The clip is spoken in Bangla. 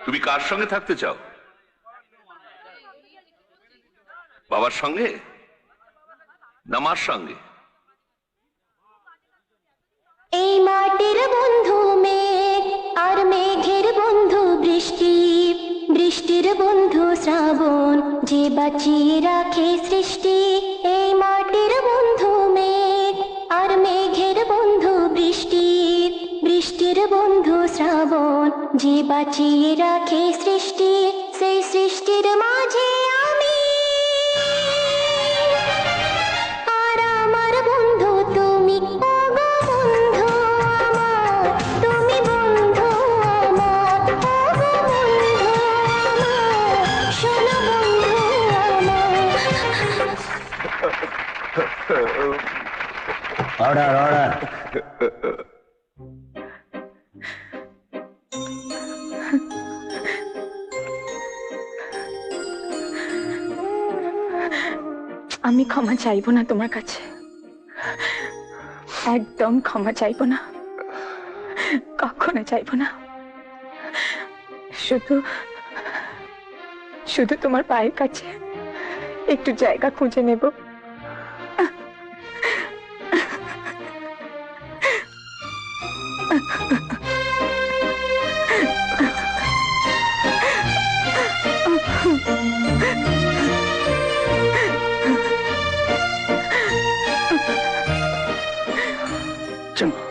তুমি কার সঙ্গে থাকতে চাও? বাবার সঙ্গে না মার সঙ্গে? এই মাটির বন্ধু মেঘ আর মেঘের বন্ধু বৃষ্টি, বৃষ্টির বন্ধু শ্রাবণ, যে বাঁচিয়ে রাখে সৃষ্টি। এই মাটির বন্ধু মেঘ আর মেঘের বন্ধু বৃষ্টি, বৃষ্টির বন্ধু শ্রাবণ, যে বাঁচিয়ে রাখে সৃষ্টি। সেই সৃষ্টির মাঝে আমি আর আমার বন্ধু তুমি। ওগো বন্ধু আমার, তুমি বন্ধু আমার। ওগো বন্ধু আমার, শোনো বন্ধু আমার। Order order. আমি ক্ষমা চাইবো না তোমার কাছে, একদম ক্ষমা চাইবো না, কখনো চাইবো না। শুধু শুধু তোমার পায়ের কাছে একটু জায়গা খুঁজে নেব। চলো।